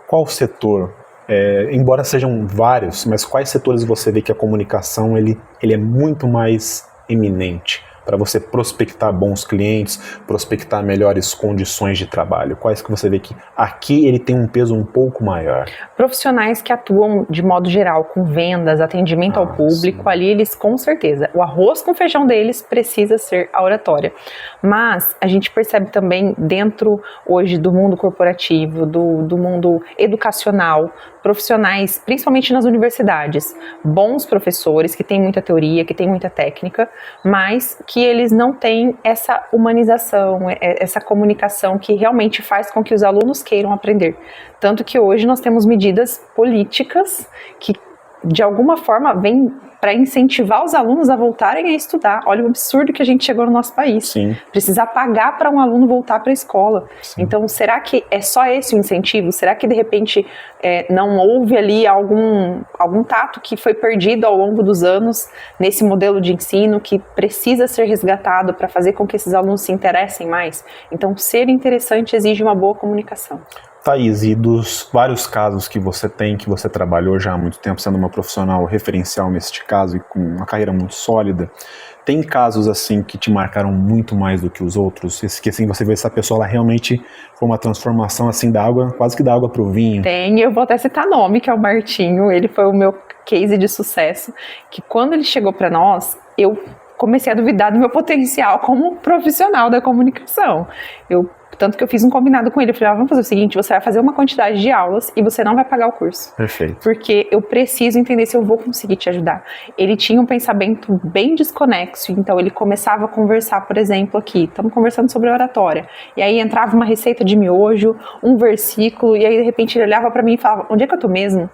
qual setor, embora sejam vários, mas quais setores você vê que a comunicação ele é muito mais eminente para você prospectar bons clientes, prospectar melhores condições de trabalho? Quais que você vê que aqui ele tem um peso um pouco maior? Profissionais que atuam de modo geral com vendas, atendimento ao público, sim. Ali eles com certeza, o arroz com feijão deles precisa ser a oratória. Mas a gente percebe também dentro hoje do mundo corporativo, do mundo educacional, profissionais, principalmente nas universidades, bons professores que têm muita teoria, que têm muita técnica, mas que eles não têm essa humanização, essa comunicação que realmente faz com que os alunos queiram aprender. Tanto que hoje nós temos medidas políticas que de alguma forma vêm para incentivar os alunos a voltarem a estudar. Olha o absurdo que a gente chegou no nosso país. Sim. Precisar pagar para um aluno voltar para a escola. Sim. Então, será que é só esse o incentivo? Será que, de repente, não houve ali algum tato que foi perdido ao longo dos anos nesse modelo de ensino que precisa ser resgatado para fazer com que esses alunos se interessem mais? Então, ser interessante exige uma boa comunicação. Thaís, e dos vários casos que você tem, que você trabalhou já há muito tempo, sendo uma profissional referencial neste caso e com uma carreira muito sólida, tem casos assim que te marcaram muito mais do que os outros? Que assim, você vê essa pessoa, ela realmente foi uma transformação assim da água, quase que da água para o vinho? Tem, eu vou até citar nome, que é o Martinho, ele foi o meu case de sucesso, que quando ele chegou para nós, eu comecei a duvidar do meu potencial como profissional da comunicação. Tanto que eu fiz um combinado com ele, eu falei, vamos fazer o seguinte, você vai fazer uma quantidade de aulas e você não vai pagar o curso. Perfeito. Porque eu preciso entender se eu vou conseguir te ajudar. Ele tinha um pensamento bem desconexo, então ele começava a conversar, por exemplo, aqui, estamos conversando sobre oratória, e aí entrava uma receita de miojo, um versículo, e aí de repente ele olhava para mim e falava, onde é que eu tô mesmo?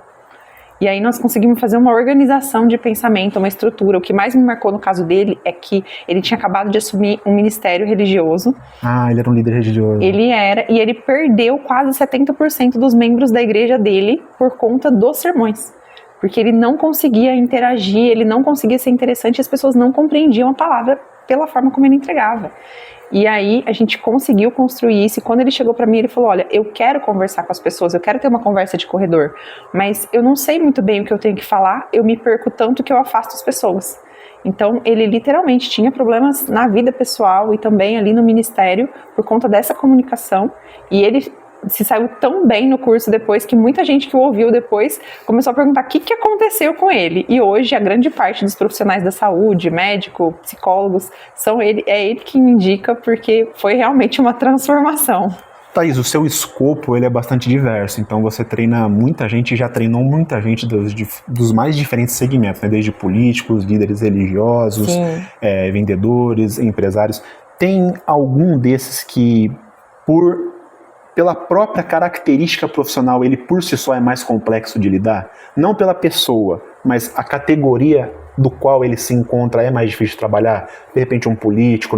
E aí nós conseguimos fazer uma organização de pensamento, uma estrutura. O que mais me marcou no caso dele é que ele tinha acabado de assumir um ministério religioso. Ah, ele era um líder religioso. Ele era, e ele perdeu quase 70% dos membros da igreja dele por conta dos sermões. Porque ele não conseguia interagir, ele não conseguia ser interessante, e as pessoas não compreendiam a palavra pela forma como ele entregava. E aí a gente conseguiu construir isso, e quando ele chegou para mim, ele falou, olha, eu quero conversar com as pessoas, eu quero ter uma conversa de corredor, mas eu não sei muito bem o que eu tenho que falar, eu me perco tanto que eu afasto as pessoas. Então ele literalmente tinha problemas na vida pessoal e também ali no ministério por conta dessa comunicação, e ele se saiu tão bem no curso depois que muita gente que o ouviu depois começou a perguntar o que aconteceu com ele. E hoje a grande parte dos profissionais da saúde, médico, psicólogos, é ele que me indica, porque foi realmente uma transformação. Thaís, o seu escopo ele é bastante diverso, então você treina muita gente, já treinou muita gente dos mais diferentes segmentos, né? Desde políticos, líderes religiosos, vendedores, empresários. Tem algum desses que, pela própria característica profissional, ele por si só é mais complexo de lidar? Não pela pessoa, mas a categoria do qual ele se encontra é mais difícil de trabalhar? De repente um político,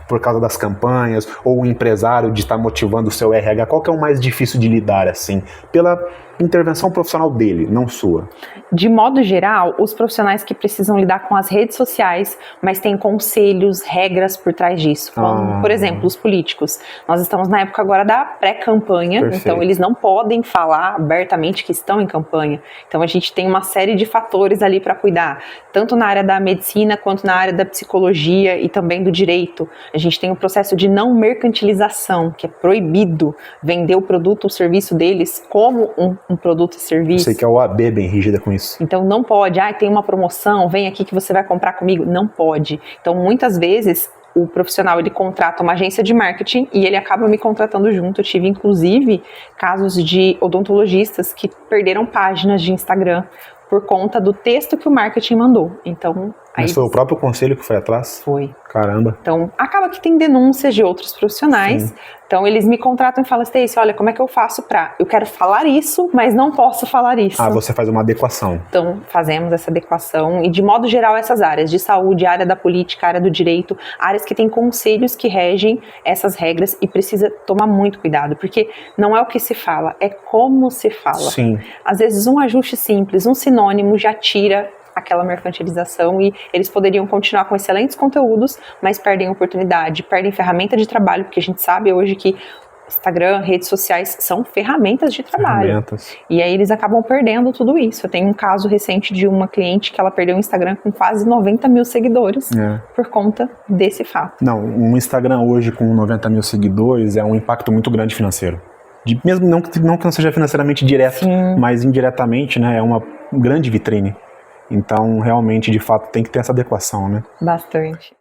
por causa das campanhas, ou um empresário de estar motivando o seu RH, qual que é o mais difícil de lidar, assim? Pela intervenção profissional dele, não sua. De modo geral, os profissionais que precisam lidar com as redes sociais, mas tem conselhos, regras por trás disso. Como, por exemplo, os políticos. Nós estamos na época agora da pré-campanha, então eles não podem falar abertamente que estão em campanha. Então a gente tem uma série de fatores ali para cuidar, tanto na área da medicina quanto na área da psicologia e também do direito. A gente tem o processo de não mercantilização, que é proibido vender o produto ou serviço deles como um produto e serviço. Eu sei que a OAB é bem rígida com isso. Então não pode, tem uma promoção, vem aqui que você vai comprar comigo. Não pode. Então muitas vezes o profissional ele contrata uma agência de marketing e ele acaba me contratando junto. Eu tive inclusive casos de odontologistas que perderam páginas de Instagram por conta do texto que o marketing mandou. Então, mas foi o próprio conselho que foi atrás? Foi. Caramba. Então, acaba que tem denúncias de outros profissionais. Sim. Então, eles me contratam e falam, Stacy, olha, como é que eu faço eu quero falar isso, mas não posso falar isso. Você faz uma adequação. Então, fazemos essa adequação. E, de modo geral, essas áreas de saúde, área da política, área do direito, áreas que têm conselhos que regem essas regras e precisa tomar muito cuidado, porque não é o que se fala, é como se fala. Sim. Às vezes, um ajuste simples, um sinônimo já tira aquela mercantilização e eles poderiam continuar com excelentes conteúdos, mas perdem oportunidade, perdem ferramenta de trabalho, porque a gente sabe hoje que Instagram, redes sociais são ferramentas de trabalho. E aí eles acabam perdendo tudo isso. Eu tenho um caso recente de uma cliente que ela perdeu o Instagram com quase 90 mil seguidores por conta desse fato. Não, um Instagram hoje com 90 mil seguidores é um impacto muito grande financeiro. Mesmo não que não seja financeiramente direto, mas indiretamente, né, é uma grande vitrine. Então, realmente, de fato, tem que ter essa adequação, né? Bastante.